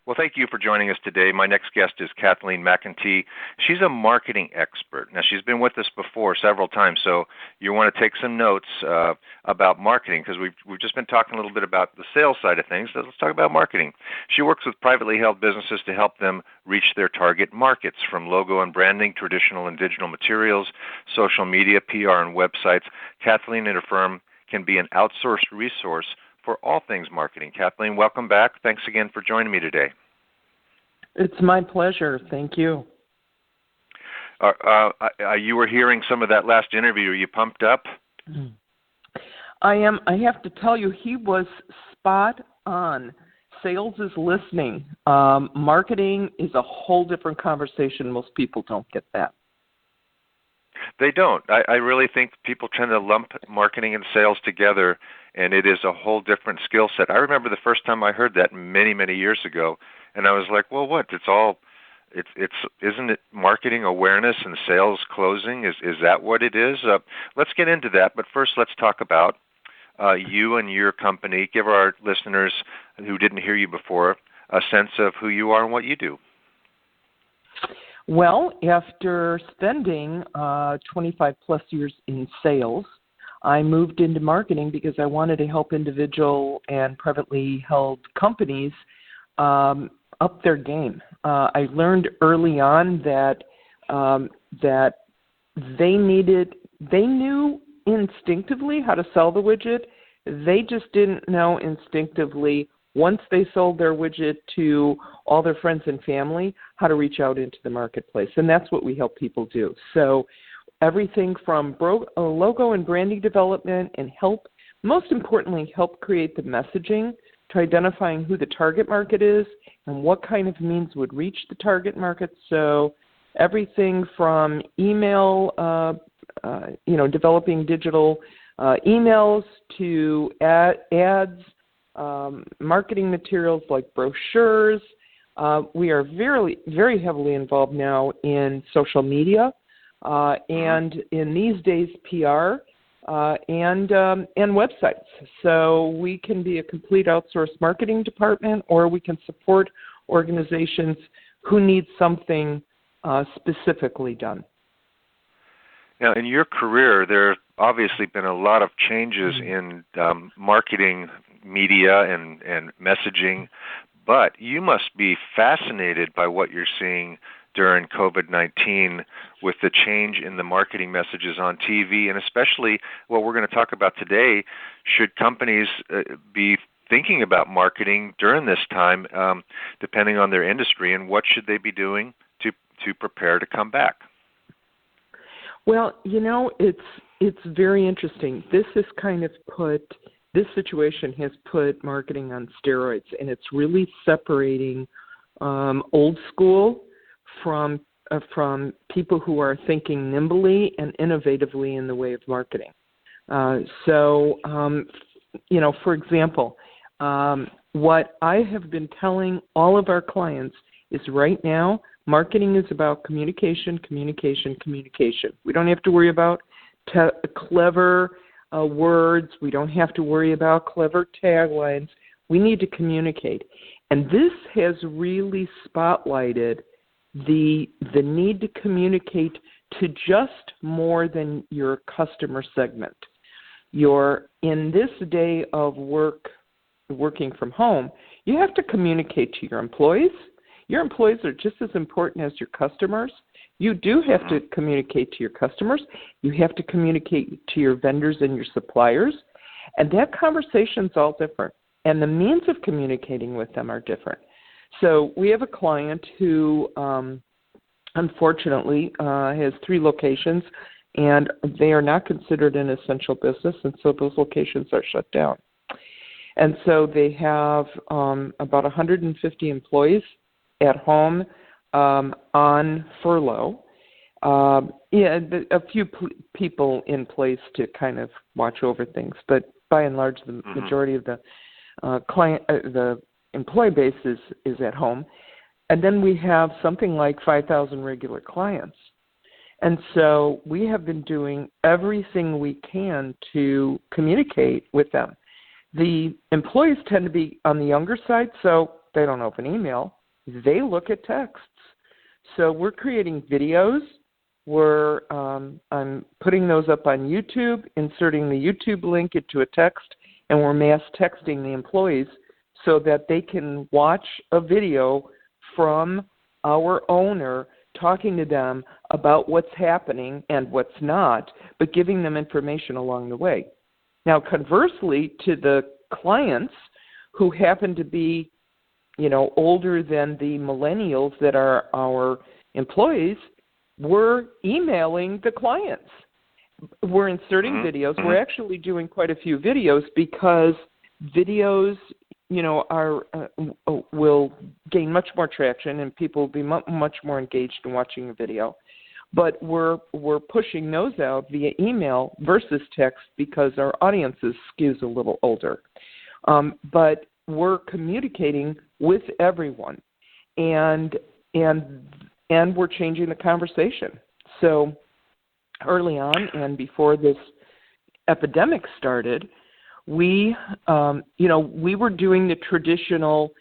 Well, thank you for joining us today. My next guest is Kathleen McEntee. She's a marketing expert. Now, she's been with us before several times, so you want to take some notes about marketing because we've just been talking a little bit about the sales side of things. So let's talk about marketing. She works with privately held businesses to help them reach their target markets, from logo and branding, traditional and digital materials, social media, PR, and websites. Kathleen and her firm can be an outsourced resource for all things marketing. Kathleen, welcome back. Thanks again for joining me today. It's my pleasure. Thank you. You were hearing some of that last interview. Are you pumped up? I am. I have to tell you, he was spot on. Sales is listening. Marketing is a whole different conversation. Most people don't get that. They don't. I really think people tend to lump marketing and sales together, and it is a whole different skill set. I remember the first time I heard that many, many years ago, and I was like, well, what? Isn't it marketing awareness and sales closing? Is that what it is? Let's get into that, but first let's talk about you and your company. Give our listeners who didn't hear you before a sense of who you are and what you do. Well, after spending 25 plus years in sales, I moved into marketing because I wanted to help individual and privately held companies up their game. I learned early on that they knew instinctively how to sell the widget. They just didn't know instinctively, once they sold their widget to all their friends and family, how to reach out into the marketplace. And that's what we help people do. So everything from logo and branding development and most importantly, help create the messaging to identifying who the target market is and what kind of means would reach the target market. So everything from email, developing digital emails to ads, marketing materials like brochures. We are very, very heavily involved now in social media and in these days PR and websites. So we can be a complete outsourced marketing department, or we can support organizations who need something specifically done. Now, in your career, there have obviously been a lot of changes in marketing media and messaging, but you must be fascinated by what you're seeing during COVID-19 with the change in the marketing messages on TV, and especially what we're going to talk about today. Should companies be thinking about marketing during this time, depending on their industry, and what should they be doing to prepare to come back? Well, it's very interesting. This situation has put marketing on steroids, and it's really separating old school from people who are thinking nimbly and innovatively in the way of marketing. For example, what I have been telling all of our clients is right now, marketing is about communication, communication, communication. We don't have to worry about clever words. We don't have to worry about clever taglines. We need to communicate. And this has really spotlighted the need to communicate to just more than your customer segment. In this day of working from home, you have to communicate to your employees. Your employees are just as important as your customers. You do have to communicate to your customers. You have to communicate to your vendors and your suppliers. And that conversation's all different. And the means of communicating with them are different. So we have a client who, unfortunately, has 3 locations, and they are not considered an essential business, and so those locations are shut down. And so they have about 150 employees at home on furlough. A few people in place to kind of watch over things, but by and large, the majority of the the employee base is at home. And then we have something like 5,000 regular clients. And so we have been doing everything we can to communicate with them. The employees tend to be on the younger side, so They don't open email. They look at texts. So we're creating videos. I'm putting those up on YouTube, inserting the YouTube link into a text, and we're mass texting the employees so that they can watch a video from our owner talking to them about what's happening and what's not, but giving them information along the way. Now, conversely, to the clients who happen to be, older than the millennials that are our employees, we're emailing the clients. We're inserting videos. We're actually doing quite a few videos because videos, will gain much more traction and people will be much more engaged in watching a video. But we're pushing those out via email versus text because our audiences skews a little older. But we're communicating with everyone, and we're changing the conversation. So early on and before this epidemic started, we were doing the traditional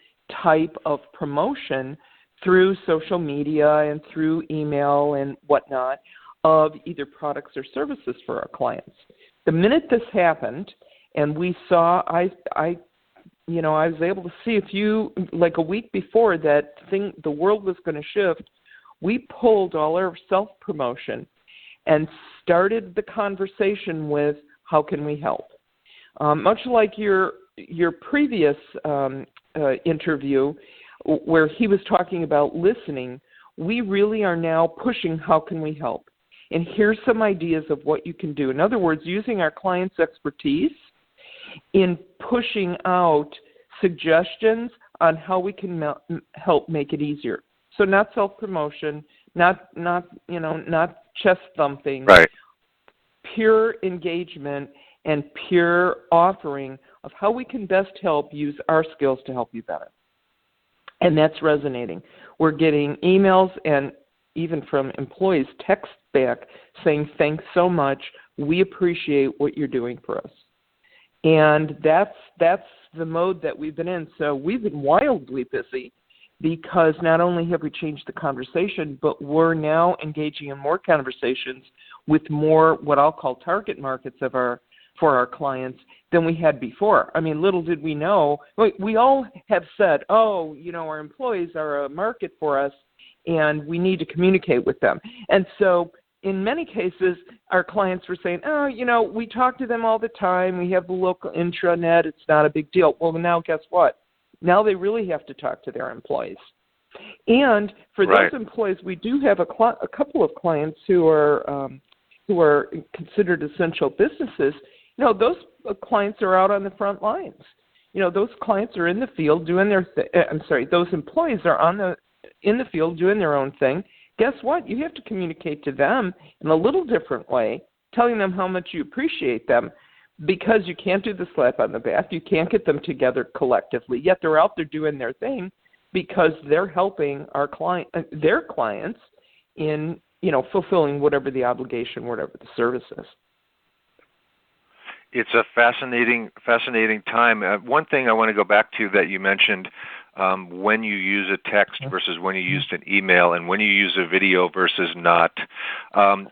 type of promotion through social media and through email and whatnot of either products or services for our clients. The minute this happened, and we saw, I was able to see a week before that the world was going to shift, we pulled all our self-promotion and started the conversation with, how can we help? Much like your previous interview where he was talking about listening, we really are now pushing, how can we help? And here's some ideas of what you can do. In other words, using our clients' expertise in pushing out suggestions on how we can help make it easier. So not self-promotion, not chest thumping, right. Pure engagement and pure offering of how we can best help use our skills to help you better. And that's resonating. We're getting emails and even from employees text back saying, thanks so much. We appreciate what you're doing for us. And that's the mode that we've been in. So we've been wildly busy because not only have we changed the conversation, but we're now engaging in more conversations with more what I'll call target markets for our clients than we had before. I mean, little did we know. We all have said, our employees are a market for us, and we need to communicate with them. And so in many cases, our clients were saying, we talk to them all the time. We have the local intranet. It's not a big deal. Well, now guess what? Now they really have to talk to their employees. And for those employees, we do have a couple of clients who are considered essential businesses. Those clients are out on the front lines. Those clients are in the field doing their those employees are in the field doing their own thing. Guess what? You have to communicate to them in a little different way, telling them how much you appreciate them, because you can't do the slap on the back. You can't get them together collectively, yet they're out there doing their thing because they're helping their clients in, fulfilling whatever the obligation, whatever the service is. It's a fascinating time. One thing I want to go back to that you mentioned, when you use a text versus when you used an email, and when you use a video versus not. I've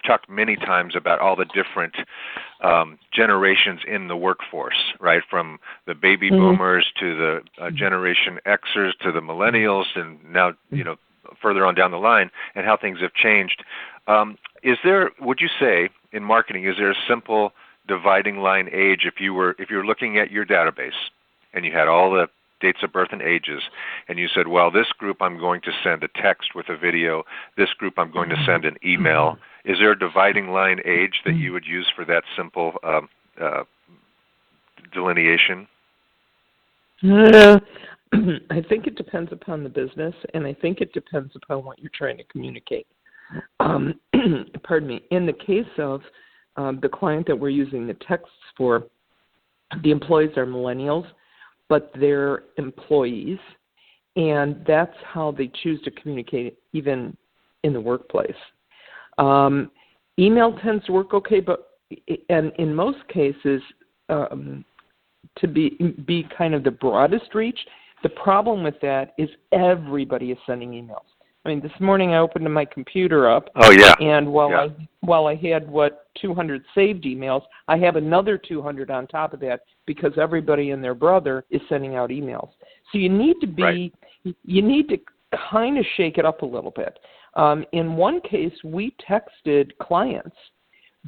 talked many times about all the different generations in the workforce, right? From the baby boomers to the Generation Xers to the millennials, and now further on down the line, and how things have changed. Would you say in marketing, is there a simple dividing line age if you're looking at your database and you had all the dates of birth and ages, and you said, well, this group I'm going to send a text with a video, this group I'm going to send an email. Is there a dividing line age that you would use for that simple delineation? I think it depends upon the business, and I think it depends upon what you're trying to communicate. Pardon me. In the case of the client that we're using the texts for, the employees are millennials, but they're employees, and that's how they choose to communicate even in the workplace. Email tends to work okay, but in most cases, to be kind of the broadest reach. The problem with that is everybody is sending emails. I mean, this morning I opened my computer up. Oh yeah. And while I had 200 saved emails, I have another 200 on top of that because everybody and their brother is sending out emails. So you need to kind of shake it up a little bit. In one case, we texted clients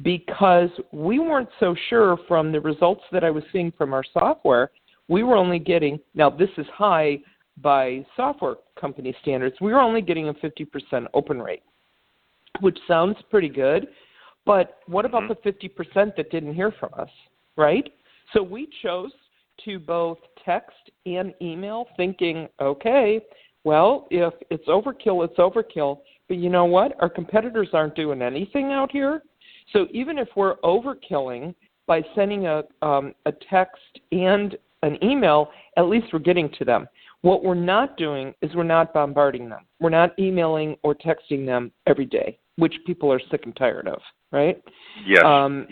because we weren't so sure from the results that I was seeing from our software. We were only getting, now this is high by software company standards, we were only getting a 50% open rate, which sounds pretty good. But what about the 50% that didn't hear from us, right? So we chose to both text and email thinking, okay, well, if it's overkill, it's overkill. But you know what? Our competitors aren't doing anything out here. So even if we're overkilling by sending a text and an email, at least we're getting to them. What we're not doing is we're not bombarding them. We're not emailing or texting them every day, which people are sick and tired of, right? Yes. And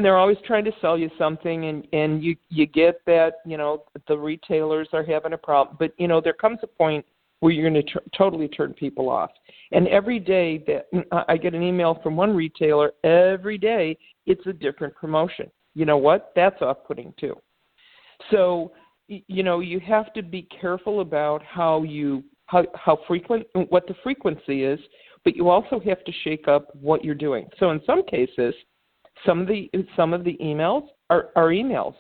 they're always trying to sell you something, and you get that, the retailers are having a problem. But, there comes a point where you're going to totally turn people off. And every day that I get an email from one retailer, every day it's a different promotion. You know what? That's off-putting too. So, you have to be careful about how frequent, what the frequency is, but you also have to shake up what you're doing. So in some cases, some of the emails are emails,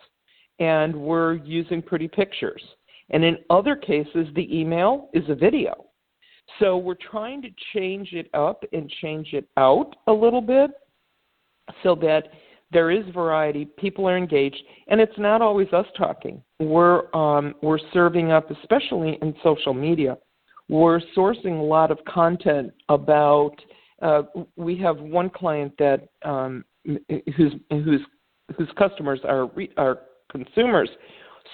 and we're using pretty pictures. And in other cases, the email is a video. So we're trying to change it up and change it out a little bit so that there is variety, people are engaged, and it's not always us talking. We're serving up, especially in social media. We're sourcing a lot of content about. We have one client that whose customers are consumers,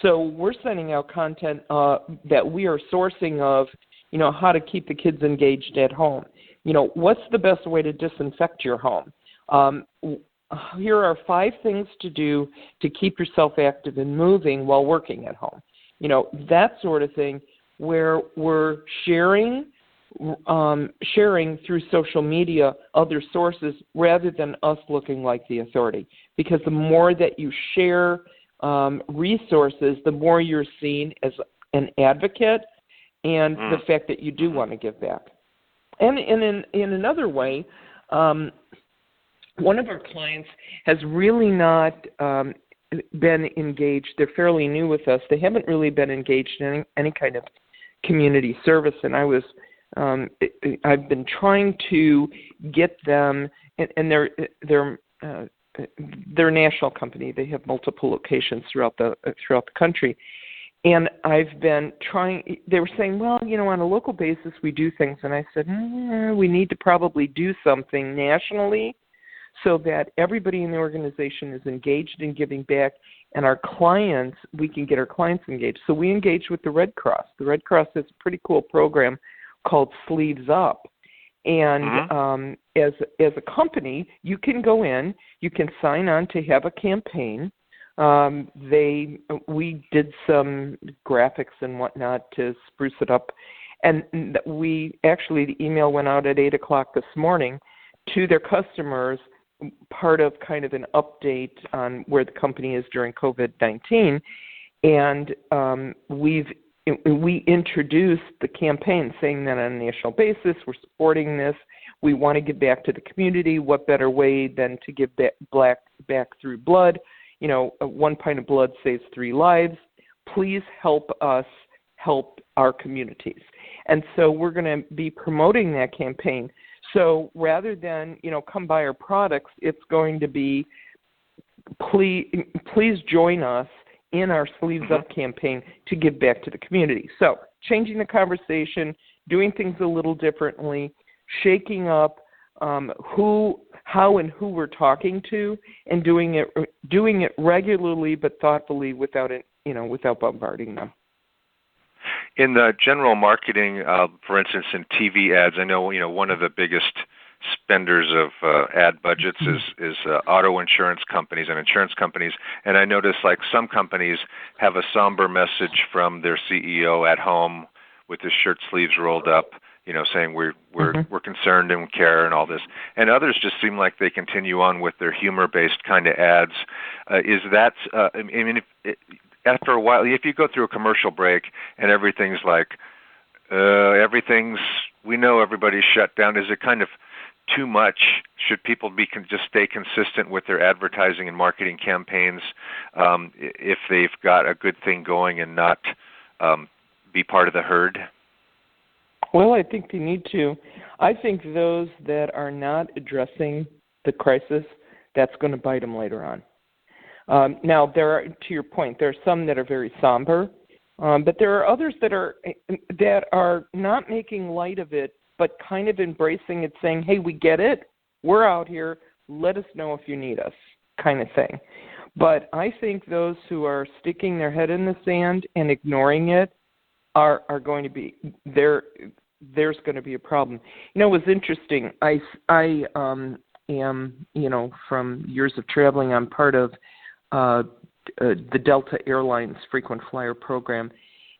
so we're sending out content that we are sourcing of. How to keep the kids engaged at home. What's the best way to disinfect your home? Here are 5 things to do to keep yourself active and moving while working at home. That sort of thing, where we're sharing through social media other sources rather than us looking like the authority. Because the more that you share resources, the more you're seen as an advocate and the fact that you do want to give back. And in another way, one of our clients has really not been engaged. They're fairly new with us. They haven't really been engaged in any kind of community service. And I've been trying to get them, and they're a national company. They have multiple locations throughout the country. And I've been trying, they were saying, well, on a local basis we do things. And I said, we need to probably do something nationally so that everybody in the organization is engaged in giving back, and our clients, we can get our clients engaged. So we engage with the Red Cross. The Red Cross has a pretty cool program called Sleeves Up. And as a company, you can go in, you can sign on to have a campaign. We did some graphics and whatnot to spruce it up. And the email went out at 8 o'clock this morning to their customers, part of kind of an update on where the company is during COVID-19. And we introduced the campaign saying that on a national basis, we're supporting this. We want to give back to the community. What better way than to give back through blood? 1 pint of blood saves 3 lives. Please help us help our communities. And so we're going to be promoting that campaign. So rather than, come buy our products, it's going to be, please join us in our Sleeves Up campaign to give back to the community. So changing the conversation, doing things a little differently, shaking up how and who we're talking to, and doing it regularly but thoughtfully without bombarding them. In the general marketing, for instance, in TV ads, I know one of the biggest spenders of ad budgets is auto insurance companies and insurance companies. And I notice like some companies have a somber message from their CEO at home with his shirt sleeves rolled up, saying we're concerned and care and all this. And others just seem like they continue on with their humor-based kind of ads. Is that? After a while, if you go through a commercial break and everything's like, we know everybody's shut down, is it kind of too much? Should people just stay consistent with their advertising and marketing campaigns if they've got a good thing going and not be part of the herd? Well, I think they need to. I think those that are not addressing the crisis, that's going to bite them later on. Now, to your point, there are some that are very somber, but there are others that are not making light of it, but kind of embracing it, saying, hey, we get it. We're out here. Let us know if you need us, kind of thing. But I think those who are sticking their head in the sand and ignoring it are going to be there. There's going to be a problem. It was interesting. I am, from years of traveling, I'm part of the Delta Airlines frequent flyer program,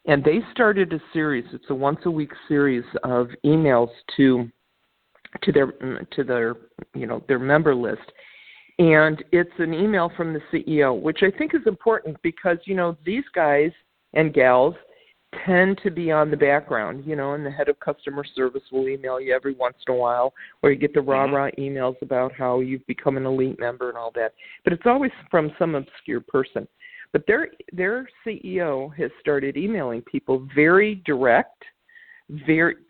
and they started a series. It's a once-a-week series of emails to their member list, and it's an email from the CEO, which I think is important because these guys and gals tend to be on the background, and the head of customer service will email you every once in a while, or you get the rah-rah emails about how you've become an elite member and all that. But it's always from some obscure person. But their CEO has started emailing people very direct,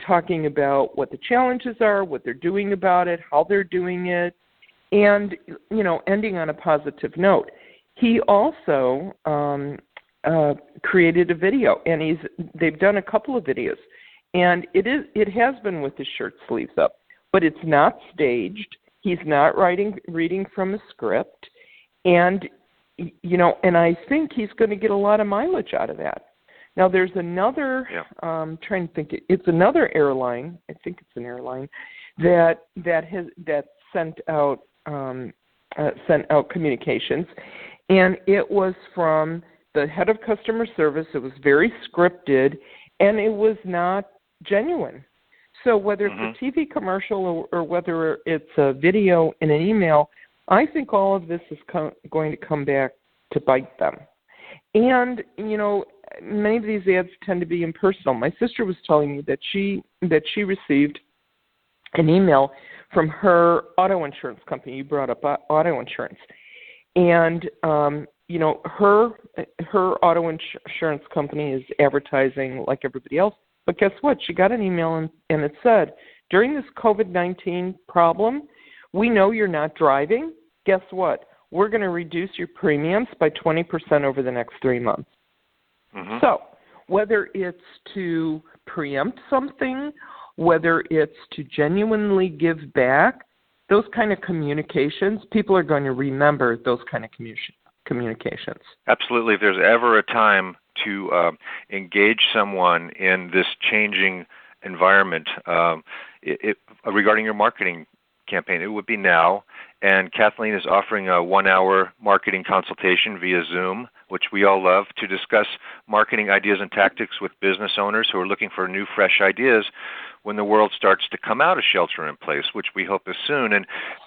talking about what the challenges are, what they're doing about it, how they're doing it, and, ending on a positive note. He also created a video, and they've done a couple of videos, and it has been with his shirt sleeves up, but it's not staged. He's not reading from a script, and I think he's going to get a lot of mileage out of that. Now there's another, trying to think, it's another airline. I think it's an airline that sent out communications, and it was from the head of customer service. It was very scripted, and it was not genuine. So whether it's a TV commercial or whether it's a video in an email, I think all of this is going to come back to bite them. And, many of these ads tend to be impersonal. My sister was telling me that she received an email from her auto insurance company. You brought up auto insurance. And, her auto insurance company is advertising like everybody else. But guess what? She got an email and it said, during this COVID-19 problem, we know you're not driving. Guess what? We're going to reduce your premiums by 20% over the next 3 months. So whether it's to preempt something, whether it's to genuinely give back, those kind of communications, people are going to remember those kind of communications. Absolutely. If there's ever a time to engage someone in this changing environment regarding your marketing campaign, it would be now. And Kathleen is offering a 1-hour marketing consultation via Zoom, which we all love, to discuss marketing ideas and tactics with business owners who are looking for new, fresh ideas when the world starts to come out of shelter in place, which we hope is soon. And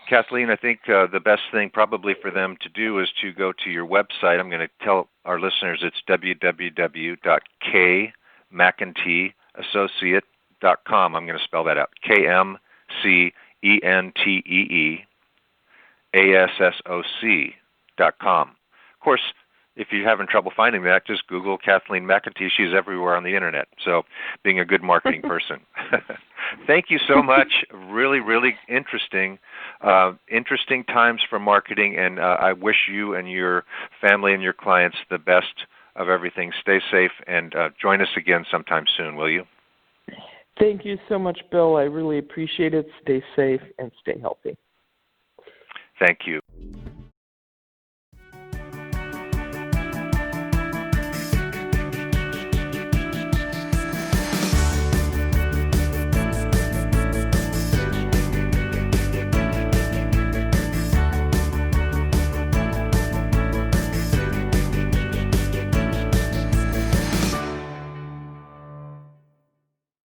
Kathleen, I think the best thing probably for them to do is to go to your website. I'm going to tell our listeners it's www.kmcenteeassociate.com. I'm going to spell that out. KMCENTEEASSOC.com. Of course, if you're having trouble finding that, just Google Kathleen McEntee. She's everywhere on the internet. So being a good marketing person. Thank you so much. Really, really interesting times for marketing, and I wish you and your family and your clients the best of everything. Stay safe, and join us again sometime soon, will you? Thank you so much, Bill. I really appreciate it. Stay safe and stay healthy. Thank you.